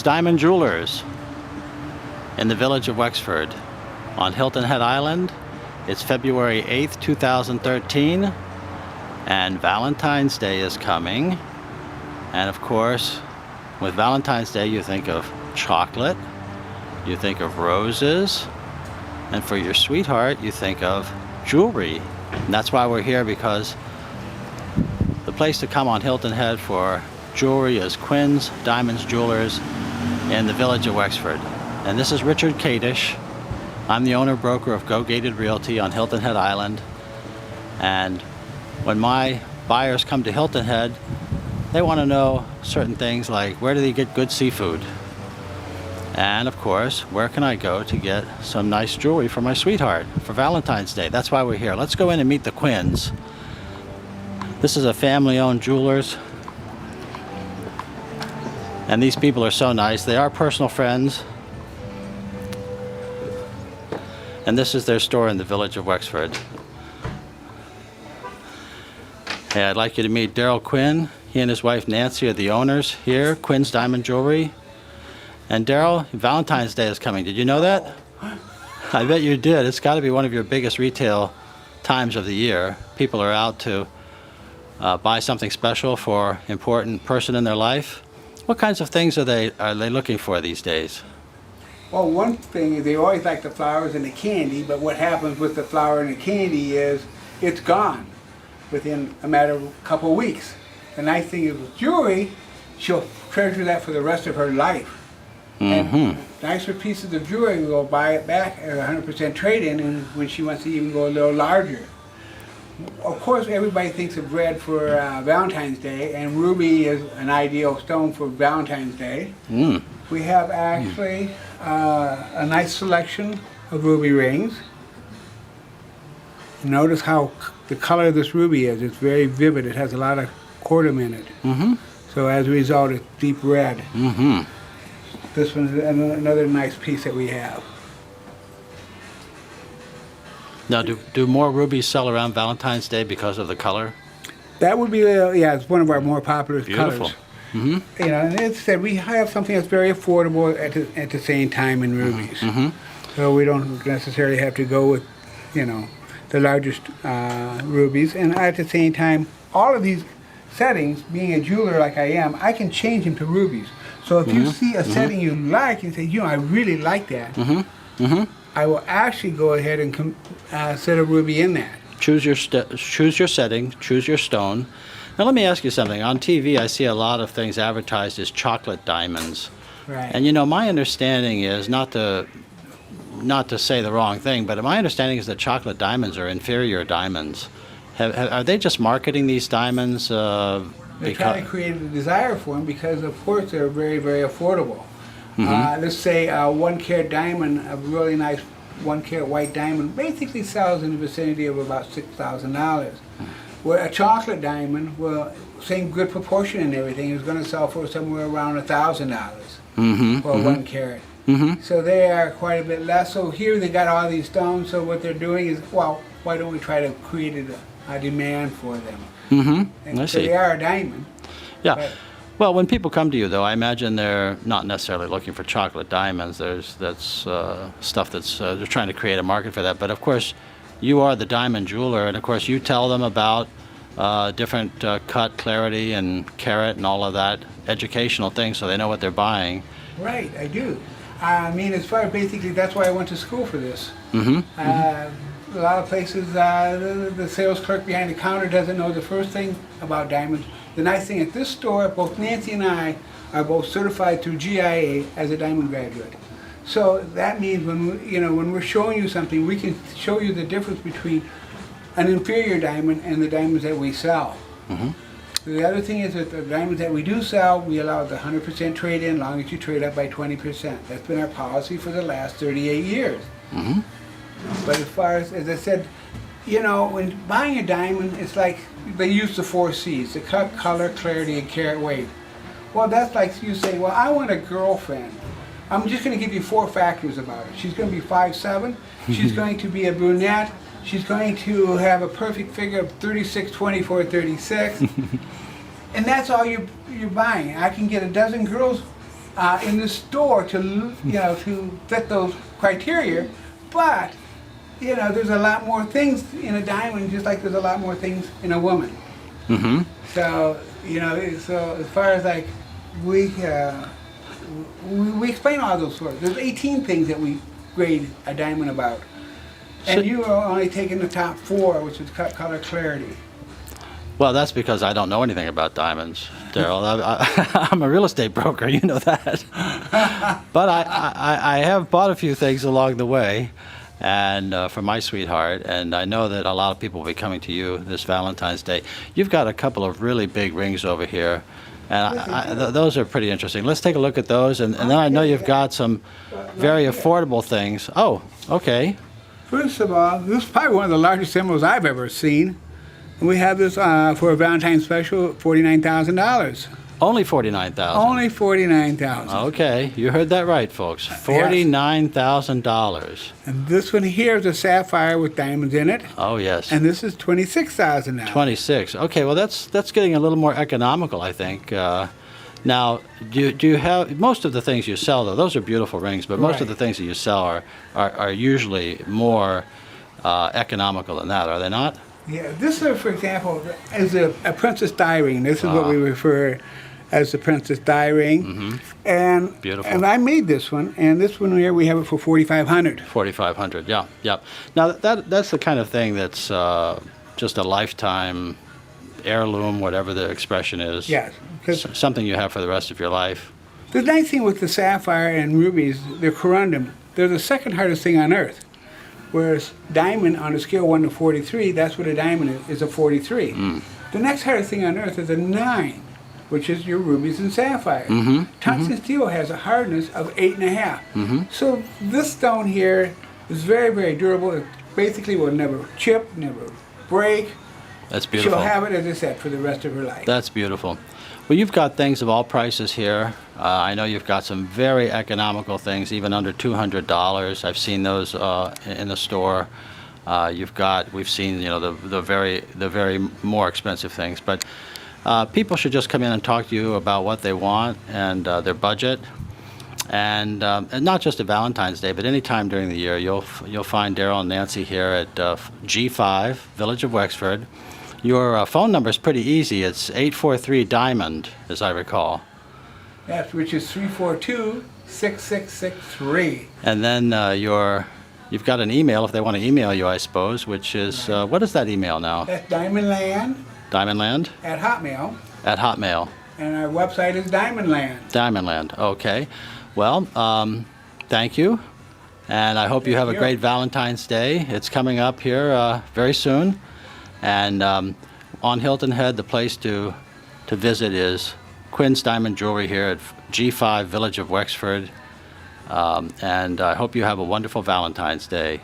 Diamond Jewelers in the village of Wexford on Hilton Head Island. It's February 8th, 2013, and Valentine's Day is coming. And of course, with Valentine's Day, you think of chocolate, you think of roses, and for your sweetheart, you think of jewelry. And that's why we're here, because the place to come on Hilton Head for jewelry is Quinn's Diamonds Jewelers in the village of Wexford. And this is Richard Kadish. I'm the owner-broker of Go Gated Realty on Hilton Head Island. And when my buyers come to Hilton Head, they want to know certain things like, where do they get good seafood? And of course, where can I go to get some nice jewelry for my sweetheart for Valentine's Day? That's why we're here. Let's go in and meet the Quinns. This is a family-owned jewelers. And these people are so nice. They are personal friends. And this is their store in the village of Wexford. Hey, I'd like you to meet Daryl Quinn. He and his wife Nancy are the owners here, Quinn's Diamond Jewelry. And Daryl, Valentine's Day is coming. Did you know that? I bet you did. It's got to be one of your biggest retail times of the year. People are out to buy something special for an important person in their life. What kinds of things are they looking for these days? Well, one thing is they always like the flowers and the candy, but what happens with the flower and the candy is it's gone within a matter of a couple of weeks. The nice thing is with jewelry, she'll treasure that for the rest of her life. And nicer pieces of jewelry, we'll buy it back at 100% trade-in, and when she wants to even go a little larger. Of course, everybody thinks of red for Valentine's Day, and ruby is an ideal stone for Valentine's Day. We have actually a nice selection of ruby rings. Notice how the color of this ruby is. It's very vivid. It has a lot of corundum in it. So as a result, it's deep red. This one's another nice piece that we have. Now, do more rubies sell around Valentine's Day because of the color? That would be, yeah, it's one of our more popular Beautiful. colors. You know, and it's said we have something that's very affordable at the same time in rubies. So we don't necessarily have to go with, you know, the largest rubies. And at the same time, all of these settings, being a jeweler like I am, I can change them to rubies. So if you see a setting you like and say, you know, I really like that, I will actually go ahead and set a ruby in that. Choose your setting, choose your stone. Now let me ask you something. On TV, I see a lot of things advertised as chocolate diamonds. Right. And you know, my understanding is, not to say the wrong thing, but my understanding is that chocolate diamonds are inferior diamonds. Are they just marketing these diamonds? They're trying to create a desire for them because, of course, they're very, very affordable. Let's say a 1 carat diamond, a really nice 1 carat white diamond, basically sells in the vicinity of about $6,000. Where a chocolate diamond, well, same good proportion and everything, is going to sell for somewhere around $1,000 for 1 carat. So they are quite a bit less. So here they got all these stones. So what they're doing is, well, why don't we try to create a demand for them? And I so see. they are a diamond. Yeah. But Well, when people come to you, though, I imagine they're not necessarily looking for chocolate diamonds. That's stuff that's they're trying to create a market for that. But of course, you are the diamond jeweler, and of course, you tell them about different cut, clarity, and carat, and all of that educational things, so they know what they're buying. right, I do. I mean, as far as basically, that's why I went to school for this. A lot of places, the sales clerk behind the counter doesn't know the first thing about diamonds. The nice thing at this store, both Nancy and I are both certified through GIA as a diamond graduate. So that means when we're showing you something, we can show you the difference between an inferior diamond and the diamonds that we sell. The other thing is that the diamonds that we do sell, we allow the 100% trade-in, as long as you trade up by 20%. That's been our policy for the last 38 years. But as far as I said, you know, when buying a diamond, it's like they use the 4 C's: the cut, color, clarity, and carat weight. Well, that's like you say, well, I want a girlfriend. I'm just going to give you 4 factors about her. She's going to be 5'7". She's going to be a brunette. She's going to have a perfect figure of 36, 24, 36. And that's all you're buying. I can get a dozen girls in the store to fit those criteria, but there's a lot more things in a diamond, just like there's a lot more things in a woman. Mm-hmm. So so as far as like we explain all those sorts. There's 18 things that we grade a diamond about, and you are only taking the top 4, which is color clarity. Well, that's because I don't know anything about diamonds, Daryl. I'm a real estate broker, you know that. But I have bought a few things along the way, and for my sweetheart, and I know that a lot of people will be coming to you this Valentine's Day. You've got a couple of really big rings over here, and those are pretty interesting. Let's take a look at those, and then I know you've got some very affordable things. Oh, okay. First of all, this is probably one of the largest emeralds I've ever seen. And we have this for a Valentine's special, $49,000. Only $49,000. Only $49,000. Okay, you heard that right, folks. $49,000. And this one here is a sapphire with diamonds in it. Oh yes. And this is $26,000 now. 26. Okay, well that's getting a little more economical, I think. Now, do you have most of the things you sell though? Those are beautiful rings, but most of the things that you sell are usually more economical than that, are they not? Yeah, this is, for example, is a princess die ring. This is what we refer as the princess die ring. Mm-hmm. And beautiful. And I made this one, and this one here we have it for $4,500. $4,500. Yeah, yeah. Now that's the kind of thing that's just a lifetime heirloom, whatever the expression is. Yes, something you have for the rest of your life. The nice thing with the sapphire and rubies, they're corundum. They're the second hardest thing on earth. Whereas diamond, on a scale of 1 to 43, that's what a diamond is a 43. Mm. The next hardest thing on earth is a 9, which is your rubies and sapphires. Mm-hmm. Tungsten steel has a hardness of 8.5. Mm-hmm. So this stone here is very, very durable. It basically will never chip, never break. That's beautiful. She'll have it, as I said, for the rest of her life. That's beautiful. Well, you've got things of all prices here. I know you've got some very economical things, even under $200. I've seen those in the store. We've seen, the very more expensive things. But people should just come in and talk to you about what they want and their budget. And not just at Valentine's Day, but any time during the year, you'll find Daryl and Nancy here at G5, Village of Wexford. Your phone number is pretty easy. It's 843-DIAMOND, as I recall. Yes, which is 342-6663. And then you've got an email if they want to email you, I suppose, which is, what is that email now? That's Diamondland. Diamondland? At Hotmail. At Hotmail. And our website is Diamondland. Diamondland, okay. Well, thank you. And I hope you have a great Valentine's Day. It's coming up here very soon. And on Hilton Head, the place to visit is Quinn's Diamond Jewelry here at G5 Village of Wexford. And I hope you have a wonderful Valentine's Day.